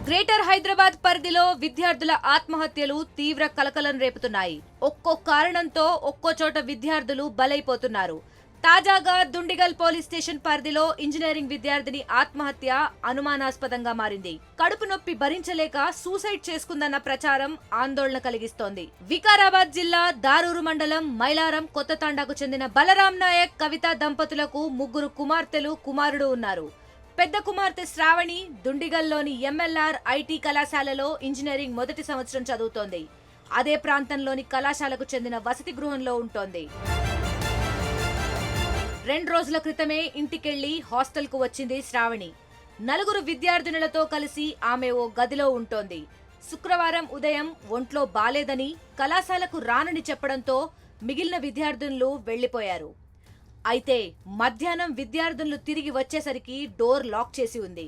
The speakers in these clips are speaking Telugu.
గ్రేటర్ హైదరాబాద్ పరిధిలో విద్యార్థుల ఆత్మహత్యలు తీవ్ర కలకలం రేపుతున్నాయి. ఒక్కో కారణంతో ఒక్కో చోట విద్యార్థులు బలైపోతున్నారు. తాజాగా దుండిగల్ పోలీస్ స్టేషన్ పరిధిలో ఇంజనీరింగ్ విద్యార్థిని ఆత్మహత్య అనుమానాస్పదంగా మారింది. కడుపు నొప్పి భరించలేక సూసైడ్ చేసుకుందన్న ప్రచారం ఆందోళన కలిగిస్తోంది. వికారాబాద్ జిల్లా దారూరు మండలం మైలారం కొత్తతాండాకు చెందిన బలరాం నాయక్, కవిత దంపతులకు ముగ్గురు కుమార్తెలు, కుమారుడు ఉన్నారు. పెద్ద కుమార్తె శ్రావణి దుండిగల్లోని ఎంఎల్ఆర్ ఐటీ కళాశాలలో ఇంజనీరింగ్ మొదటి సంవత్సరం చదువుతోంది. అదే ప్రాంతంలోని కళాశాలకు చెందిన వసతి గృహంలో ఉంటోంది. 2 రోజుల క్రితమే ఇంటికెళ్లి హాస్టల్కు వచ్చింది శ్రావణి. 4 విద్యార్థినులతో కలిసి ఆమె ఓ గదిలో ఉంటోంది. శుక్రవారం ఉదయం ఒంట్లో బాలేదని, కళాశాలకు రానని చెప్పడంతో మిగిలిన విద్యార్థినులు వెళ్లిపోయారు. అయితే మధ్యాహ్నం విద్యార్థులు తిరిగి వచ్చేసరికి డోర్ లాక్ చేసి ఉంది.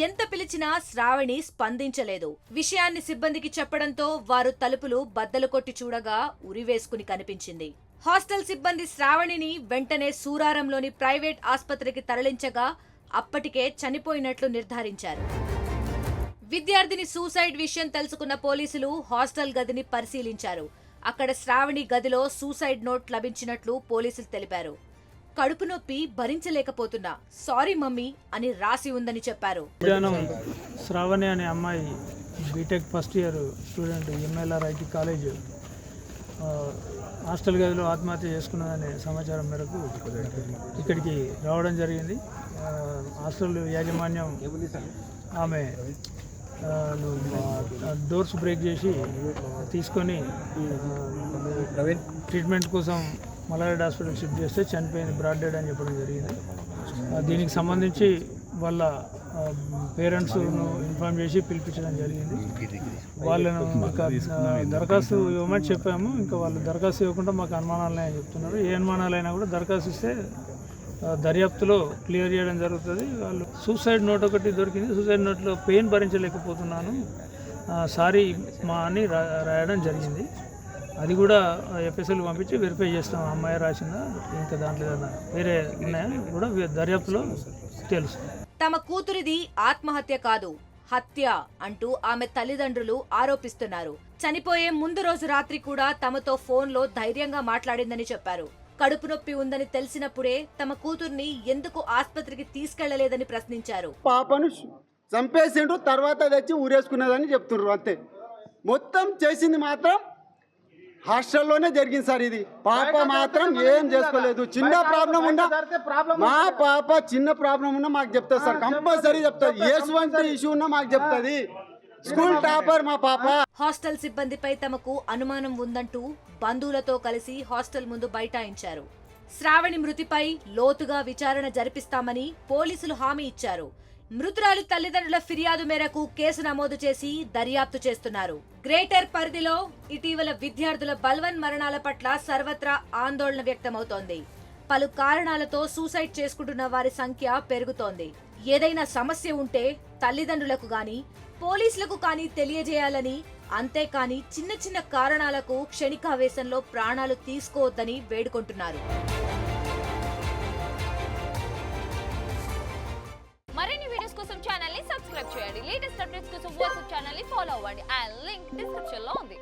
ఎంత పిలిచినా శ్రావణి స్పందించలేదు. విషయాన్ని సిబ్బందికి చెప్పడంతో వారు తలుపులు బద్దలు కొట్టి చూడగా ఉరివేసుకుని కనిపించింది. హాస్టల్ సిబ్బంది శ్రావణిని వెంటనే సూరారంలోని ప్రైవేట్ ఆస్పత్రికి తరలించగా అప్పటికే చనిపోయినట్లు నిర్ధారించారు. విద్యార్థిని సూసైడ్ విషయం తెలుసుకున్న పోలీసులు హాస్టల్ గదిని పరిశీలించారు. అక్కడ శ్రావణి గదిలో సూసైడ్ నోట్ లభించినట్లు పోలీసులు తెలిపారు. కడుపు నొప్పి భరించలేకపోతున్నా, సారీ మమ్మీ అని రాసి ఉందని చెప్పారు. శ్రావణి అనే అమ్మాయి BTech first year student, MLR IT college, hostel గదిలో ఆత్మహత్య చేసుకున్నదనే సమాచారం మేరకు ఇక్కడికి రావడం జరిగింది. హాస్టల్ యాజమాన్యం ఆమె డోర్స్ బ్రేక్ చేసి తీసుకొని ట్రీట్మెంట్ కోసం మల్లారెడ్డి హాస్పిటల్ షిఫ్ట్ చేస్తే చనిపోయింది, బ్రాడ్ డెడ్ అని చెప్పడం జరిగింది. దీనికి సంబంధించి వాళ్ళ పేరెంట్స్ను ఇన్ఫార్మ్ చేసి పిలిపించడం జరిగింది. వాళ్ళను ఇంకా దరఖాస్తు ఇవ్వమని చెప్పాము. ఇంకా వాళ్ళు దరఖాస్తు ఇవ్వకుండా మాకు అనుమానాలనే చెప్తున్నారు. ఏ అనుమానాలైనా కూడా దరఖాస్తు ఇస్తే దర్యాప్తులో క్లియర్ చేయడం జరుగుతుంది. వాళ్ళు సూసైడ్ నోట్ ఒకటి దొరికింది. సూసైడ్ నోట్లో పెయిన్ భరించలేకపోతున్నాను, సారీ మా అని రాయడం జరిగింది. అది కూడా ఎఫ్ఎస్ఎల్ పంపించి వెరిఫై చేస్తాం, అమ్మాయి రాసిందా ఇంకా దాంట్లో ఏదైనా వేరే ఉన్నాయని కూడా దర్యాప్తులో తెలుసు. తమ కూతురిది ఆత్మహత్య కాదు, హత్య అంటూ ఆమె తల్లిదండ్రులు ఆరోపిస్తున్నారు. చనిపోయే ముందు రోజు రాత్రి కూడా తమతో ఫోన్లో ధైర్యంగా మాట్లాడిందని చెప్పారు. కడుపు నొప్పి ఉందని తెలిసినప్పుడే తమ కూతుర్ని ఎందుకు ఆస్పత్రికి తీసుకెళ్లలేదని ప్రశ్నించారు. పాపను చంపేసిండ్రు, తర్వాత తెచ్చి ఊరేసుకున్నదని చెప్తున్నారు. అంతే, మొత్తం చేసింది మాత్రం హాస్టల్లోనే జరిగింది సార్. ఇది పాప మాత్రం ఏం చేసుకోలేదు. చిన్న ప్రాబ్లం ఉన్నా, మా పాప చిన్న ప్రాబ్లం ఉన్నా మాకు చెప్తుంది సార్, కంపల్సరీ చెప్తుంది. ఎటువంటి ఇష్యూ ఉన్నా మాకు చెప్తుంది. స్కూల్ టాపర్ మా పాప. హాస్టల్ సిబ్బందిపై తమకు అనుమానం ఉందంటూ బంధువులతో కలిసి హాస్టల్ ముందు బైఠాయించారు. శ్రావణి మృతిపై లోతుగా విచారణ జరిపిస్తామని పోలీసులు హామీ ఇచ్చారు. మృతురాలి తల్లిదండ్రుల ఫిర్యాదు మేరకు కేసు నమోదు చేసి దర్యాప్తు చేస్తున్నారు. గ్రేటర్ పరిధిలో ఇటీవల విద్యార్థుల బల్వన్ మరణాల పట్ల సర్వత్రా ఆందోళన వ్యక్తమవుతోంది. పలు కారణాలతో సూసైడ్ చేసుకుంటున్న వారి సంఖ్య పెరుగుతోంది. ఏదైనా సమస్య ఉంటే తల్లిదండ్రులకు గాని పోలీసులకు కానీ తెలియజేయాలని, అంతేకాని చిన్న చిన్న కారణాలకు క్షణికావేశంలో ప్రాణాలు తీసుకోవద్దని వేడుకుంటున్నారు. మరిన్ని వీడియోస్ కోసం ఛానల్ ని సబ్స్క్రైబ్ చేయండి. లేటెస్ట్ అప్డేట్స్ కోసం వాట్సాప్ ఛానల్ ని ఫాలో అవ్వండి. ఆ లింక్ డిస్క్రిప్షన్ లో ఉంది.